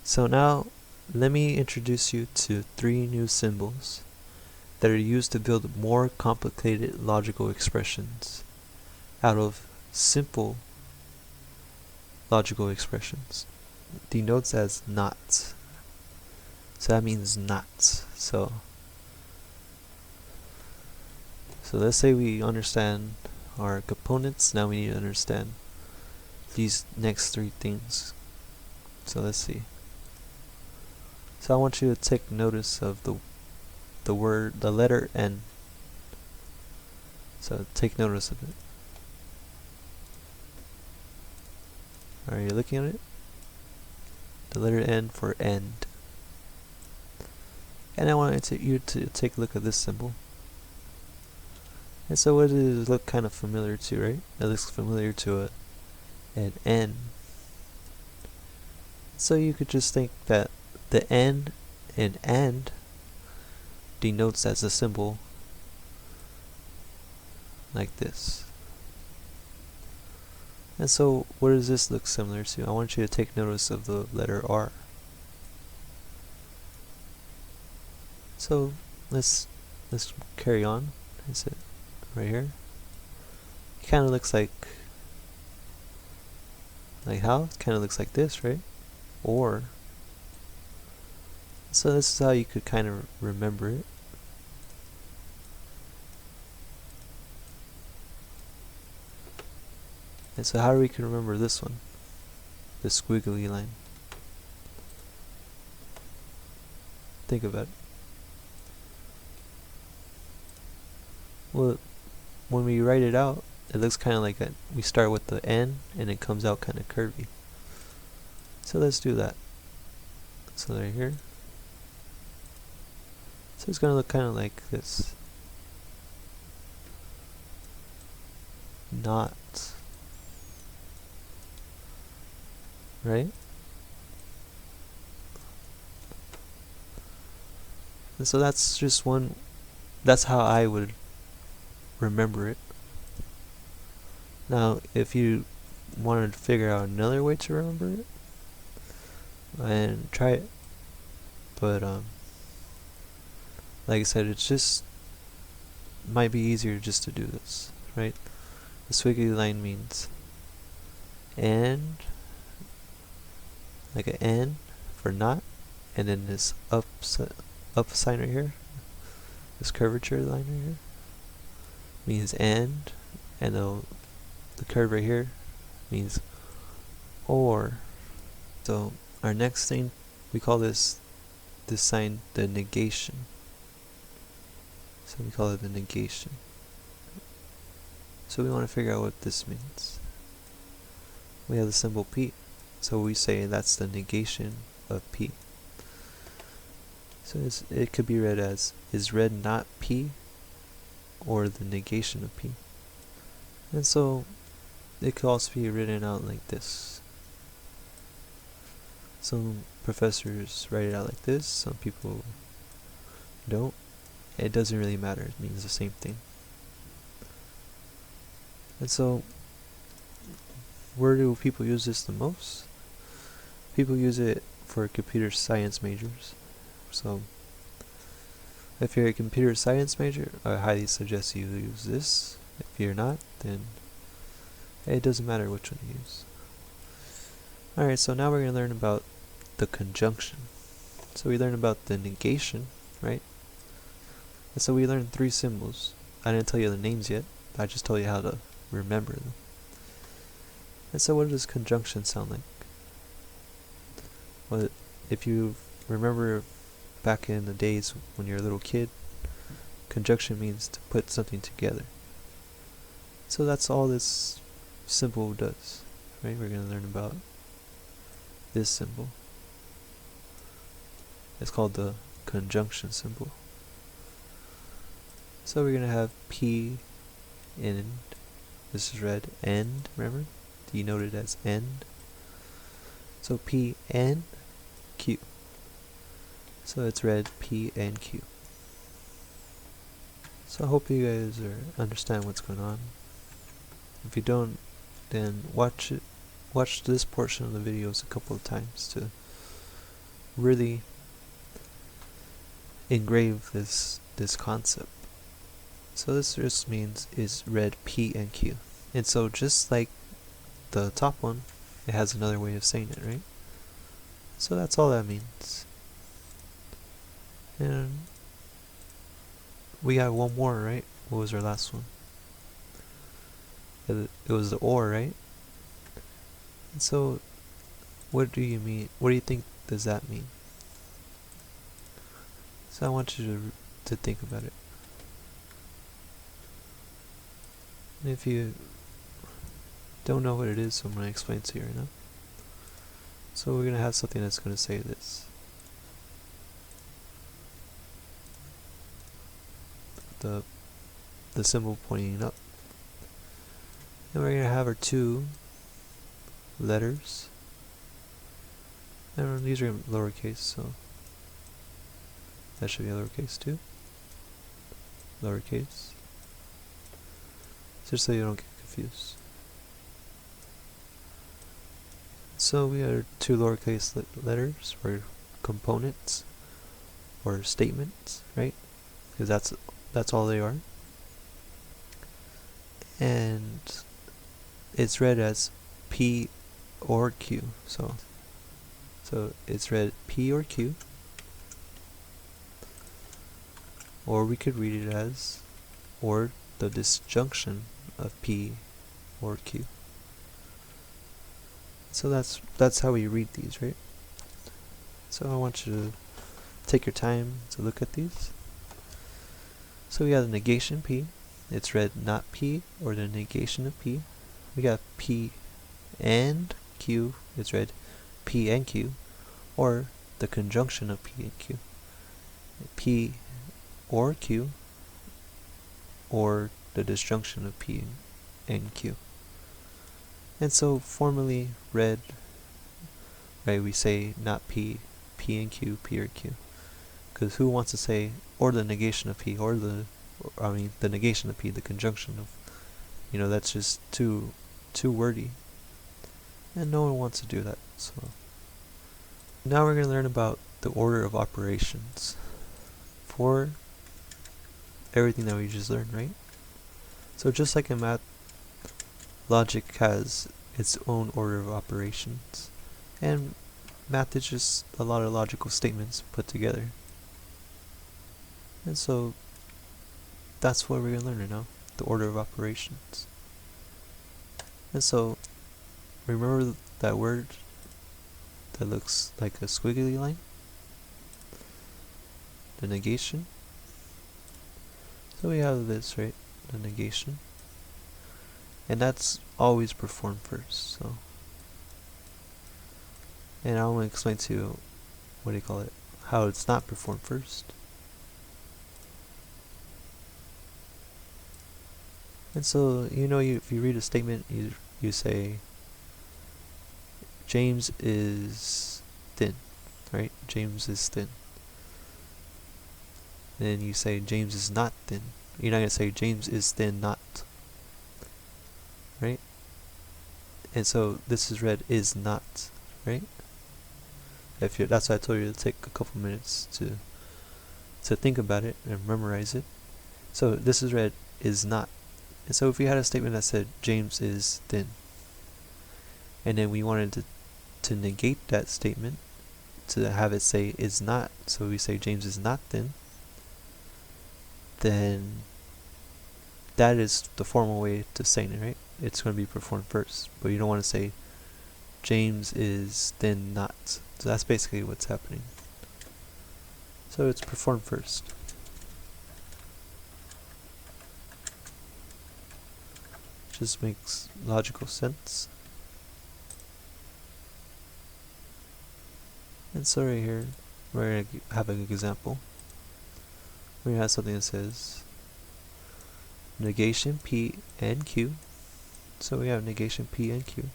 So now let me introduce you to 3 new symbols that are used to build more complicated logical expressions out of simple logical expressions. Denotes as not. So that means not. So let's say we understand our components. Now we need to understand these next 3 things. So let's see. So I want you to take notice of the letter N. So take notice of it. Are you looking at it? The letter N for end. And I want you to take a look at this symbol. And so what does it look kind of familiar to, right? It looks familiar to an N. So you could just think that the N in and denotes as a symbol like this. And so what does this look similar to? I want you to take notice of the letter R. So let's carry on. Is it right here? It kind of looks like how? It kind of looks like this, right? Or so this is how you could kind of remember it. And so how do we can remember this one? The squiggly line. Think about it. Well, when we write it out, it looks kind of like we start with the N and it comes out kind of curvy. So let's do that. So right here. So it's going to look kind of like this. Not. Right? And so that's just one, that's how I would remember it. Now, if you wanted to figure out another way to remember it, and try it. But, like I said, it's just, might be easier just to do this, right? The squiggly line means and, like an N for not, and then this up sign right here, this curvature line right here, means and the curve right here means or. So our next thing, we call this sign the negation. So we call it the negation. So we want to figure out what this means. We have the symbol P. So we say that's the negation of P. So it could be read as, is red not P, or the negation of P. And so it could also be written out like this. Some professors write it out like this, some people don't. It doesn't really matter, it means the same thing. And so, where do people use this the most? People use it for computer science majors. So, if you're a computer science major, I highly suggest you use this. If you're not, then it doesn't matter which one you use. Alright, so now we're going to learn about the conjunction. So we learned about the negation, right? And so we learned 3 symbols. I didn't tell you the names yet, I just told you how to remember them. And so what does conjunction sound like? Well, if you remember back in the days when you're a little kid, conjunction means to put something together. So that's all this symbol does, right? We're going to learn about this symbol. It's called the conjunction symbol. So we're going to have P in, this is read end, remember? Denoted as end. So P and Q. So it's read P and Q. So I hope you guys understand what's going on. If you don't, then watch this portion of the videos a couple of times to really engrave this concept. So this just means is read P and Q. And so just like the top one, it has another way of saying it, right? So that's all that means. And we got one more, right? What was our last one? It was the or, right? And so what do you mean? What do you think does that mean? So I want you to think about it. And if you don't know what it is, so I'm going to explain it to you right now. So we're going to have something that's going to say this. The symbol pointing up. And we're going to have our two letters. And these are lowercase, so that should be lowercase too. Lowercase. Just so you don't get confused. So we have two lowercase letters for components or statements, right? Because that's all they are. And it's read as P or Q. So it's read P or Q. Or we could read it as or the disjunction of P or Q. So that's how we read these, right? So I want you to take your time to look at these. So we have the negation P. It's read not P or the negation of P. We got P and Q. It's read P and Q, or the conjunction of P and Q. P or Q, or the disjunction of P and Q. And so formally read, right, we say not P, P and Q, P or Q. Because who wants to say or the negation of P, or the negation of P, the conjunction of, that's just too wordy. And no one wants to do that. So now we're going to learn about the order of operations for everything that we just learned, right? So just like in math, logic has its own order of operations, and math is just a lot of logical statements put together. And so that's what we're going to learn right now, the order of operations. And so remember that word that looks like a squiggly line? The negation. So we have this, right? The negation. And that's always performed first. So, and I want to explain to you, how it's not performed first. And so, if you read a statement, you say, James is thin, right? James is thin. And then you say, James is not thin. You're not going to say, James is thin, not. Right? And so this is read is not, right? That's why I told you to take a couple minutes to think about it and memorize it. So this is read is not. And so if we had a statement that said James is thin, and then we wanted to negate that statement to have it say is not, so we say James is not thin, then that is the formal way to saying it, right? It's going to be performed first, but you don't want to say James is thin not. So that's basically what's happening. So it's performed first. Just makes logical sense. And so right here, we're going to have an example. We're going to have something that says negation P and Q. So we have negation P and Q.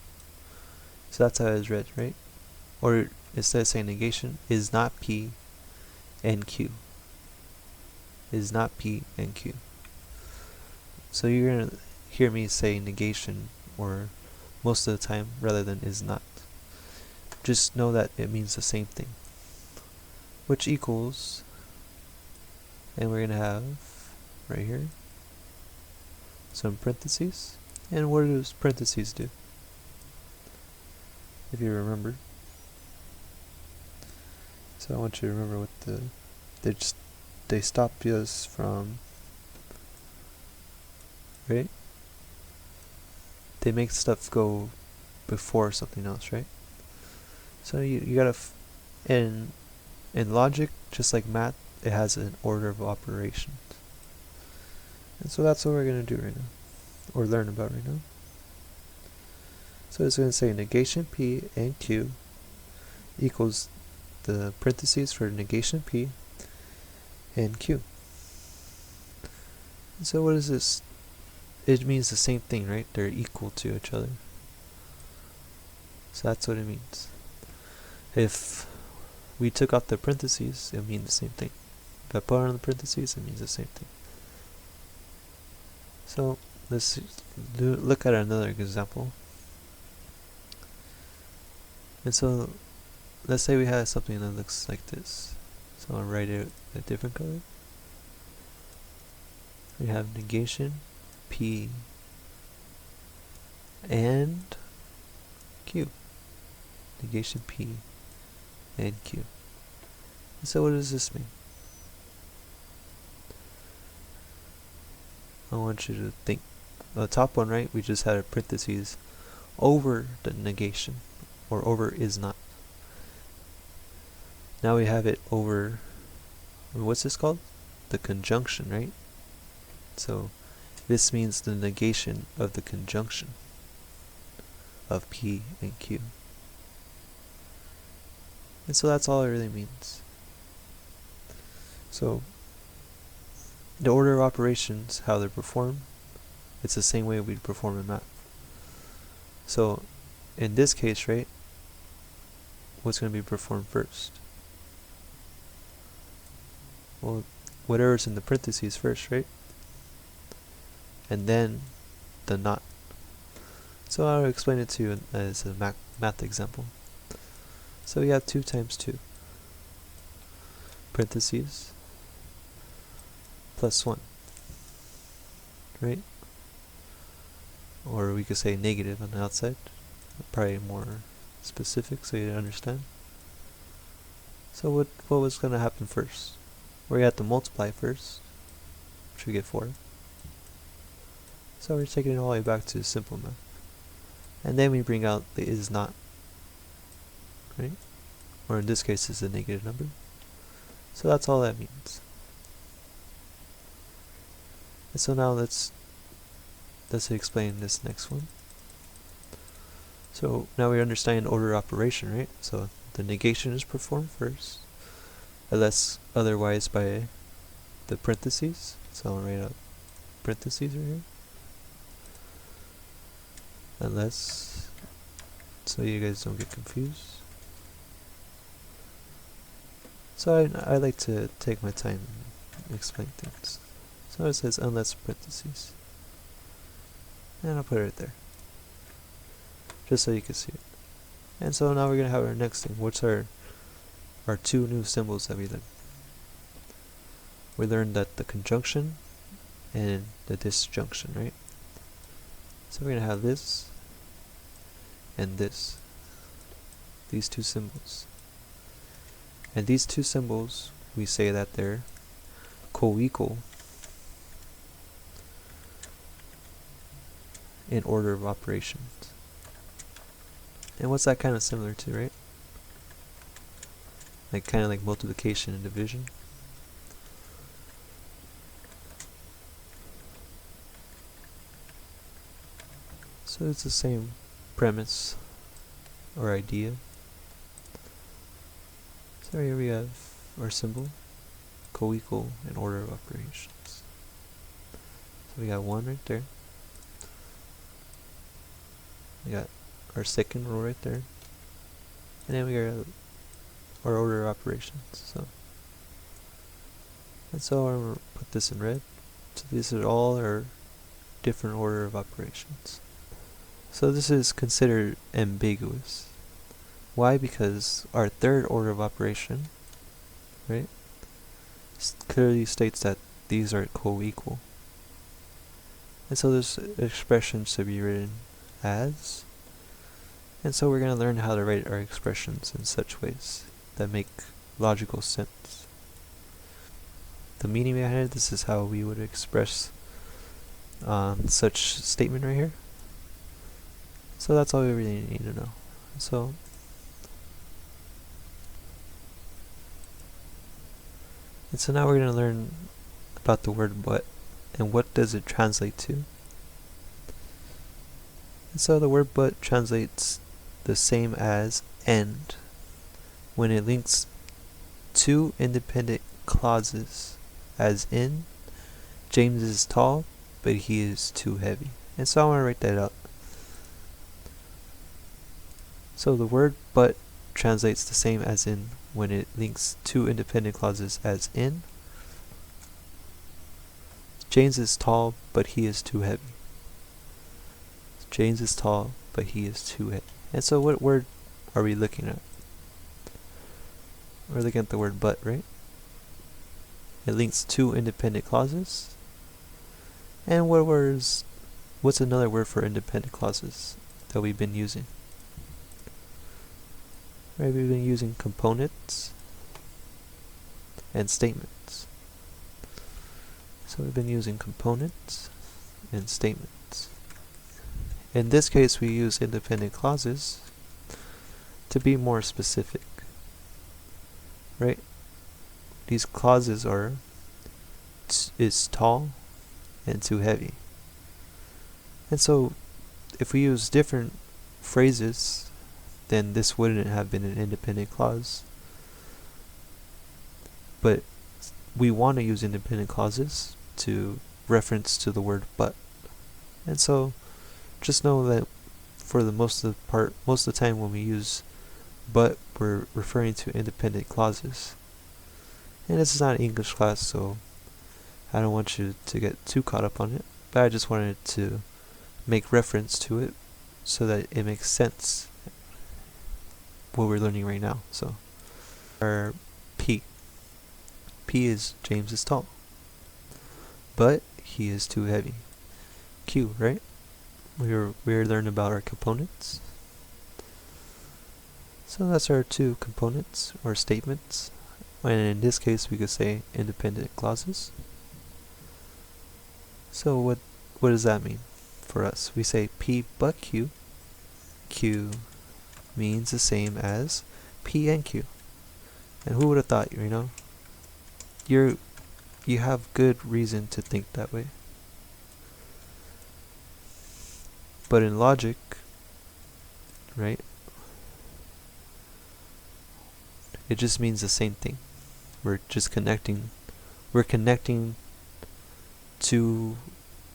So that's how it's read, right? Or instead of saying negation, is not P and Q. Is not P and Q. So you're going to hear me say negation, or most of the time, rather than is not. Just know that it means the same thing. which equals, and we're going to have right here some parentheses. And what does parentheses do? If you remember. So I want you to remember what they stop us from, right? They make stuff go before something else, right? So you gotta, in logic, just like math, it has an order of operations. And so that's what we're gonna do right now, or learn about right now. So it's gonna say negation P and Q equals the parentheses for negation P and Q. And so what is this? It means the same thing, right? They're equal to each other. So that's what it means. If we took out the parentheses, it would mean the same thing. If I put on the parentheses, it means the same thing. So let's look at another example. And so let's say we have something that looks like this. So I'll write it a different color. We have negation P and Q. Negation P and Q. And so what does this mean? I want you to think. The top one, right? We just had a parentheses over the negation, or over is not. Now we have it over, what's this called? The conjunction, right? So this means the negation of the conjunction of P and Q. And so that's all it really means. So the order of operations, how they're performed, it's the same way we'd perform in math. So in this case, right, what's going to be performed first? Well, whatever's in the parentheses first, right? And then the not. So I'll explain it to you as a math example. So we have 2 times 2. Parentheses plus 1. Right? Or we could say negative on the outside. Probably more specific so you understand. So what was going to happen first? We have to multiply first, which we get 4. So we're taking it all the way back to simple math. And then we bring out the is not, right? Or in this case, it's a negative number. So that's all that means. And so now let's explain this next one. So now we understand order operation, right? So the negation is performed first, unless otherwise by the parentheses. So I'll write out parentheses right here. Unless, so you guys don't get confused. So I like to take my time and explain things. So it says unless parentheses. And I'll put it right there, just so you can see it. And so now we're going to have our next thing, which are our 2 new symbols that we learned. We learned that the conjunction and the disjunction, right? So we're going to have this and this, these 2 symbols. And these 2 symbols, we say that they're co-equal in order of operations. And what's that kind of similar to, right? Like kind of like multiplication and division. So it's the same premise or idea. So here we have our symbol, co-equal in order of operations. So we got 1 right there. We got our second row right there. And then we got our order of operations. So and so I'm going to put this in red. So these are all our different order of operations. So this is considered ambiguous. Why? Because our third order of operation right? Clearly states that these are co-equal. And so this expression should be written as. And so we're going to learn how to write our expressions in such ways that make logical sense. The meaning behind it, this is how we would express such statement right here. So that's all we really need to know. So now we're going to learn about the word but and what does it translate to. And so the word but translates the same as and when it links two independent clauses, as in James is tall but he is too heavy. And so I want to write that out. So the word but translates the same as in when it links two independent clauses, as in James is tall but he is too heavy. James is tall but he is too heavy. And so what word are we looking at? We're looking at the word but, right? It links two independent clauses. And what's another word for independent clauses that we've been using? Right, we've been using components and statements. So we've been using components and statements. In this case, we use independent clauses to be more specific, right? These clauses are is tall and too heavy. And so if we use different phrases, then this wouldn't have been an independent clause. But we want to use independent clauses to reference to the word but. And so just know that for the most of the time when we use but, we're referring to independent clauses. And this is not an English class, so I don't want you to get too caught up on it, but I just wanted to make reference to it so that it makes sense what we're learning right now. So our P is James is tall, but he is too heavy. Q, right? We're learning about our components. So that's our two components or statements. And in this case we could say independent clauses. So what does that mean for us? We say P but Q. Q means the same as P and Q. And who would have thought, you know? You have good reason to think that way. But in logic, right? It just means the same thing. We're connecting two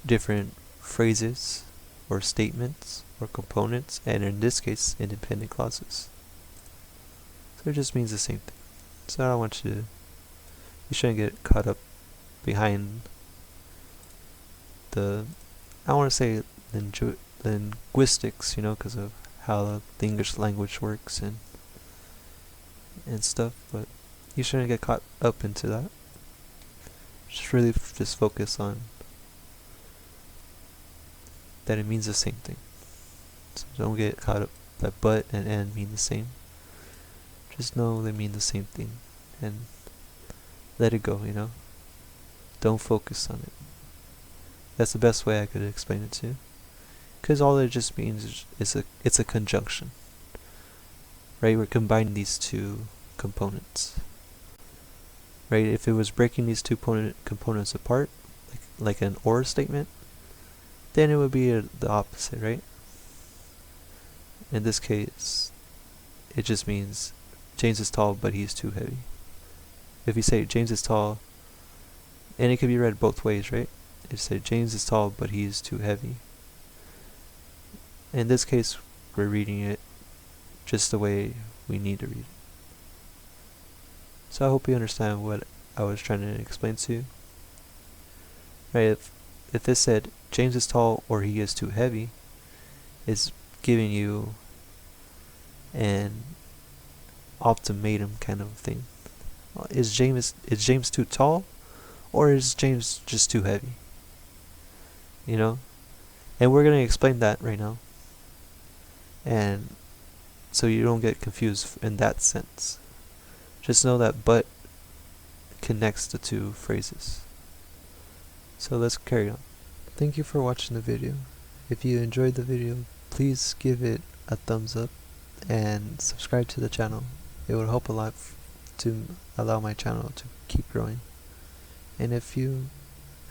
different phrases or statements or components, and in this case independent clauses. So it just means the same thing. So I don't want you shouldn't get caught up behind I want to say linguistics, you know, because of how the English language works and stuff, but you shouldn't get caught up into that. Just really just focus on that it means the same thing. So don't get caught up that but and mean the same. Just know they mean the same thing and let it go, you know. Don't focus on it. That's the best way I could explain it to you. Because all it just means is it's a conjunction. Right? We're combining these two components. Right? If it was breaking these two components apart, like an or statement, then it would be the opposite, right? In this case, it just means James is tall, but he's too heavy. If you say James is tall, and it could be read both ways, right? If you say James is tall, but he's too heavy. In this case, we're reading it just the way we need to read it. So I hope you understand what I was trying to explain to you. Right? If this said James is tall or he is too heavy, it's giving you an ultimatum kind of thing. Is James too tall, or is James just too heavy? You know? And we're going to explain that right now. And so you don't get confused in that sense. Just know that but connects the two phrases. So let's carry on. Thank you for watching the video. If you enjoyed the video, please give it a thumbs up and subscribe to the channel. It would help a lot to allow my channel to keep growing. And if you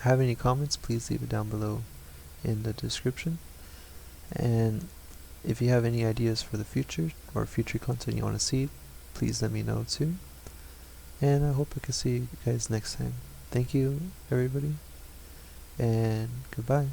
have any comments, please leave it down below in the description. And if you have any ideas for the future or future content you want to see, please let me know too. And I hope I can see you guys next time. Thank you, everybody, and goodbye.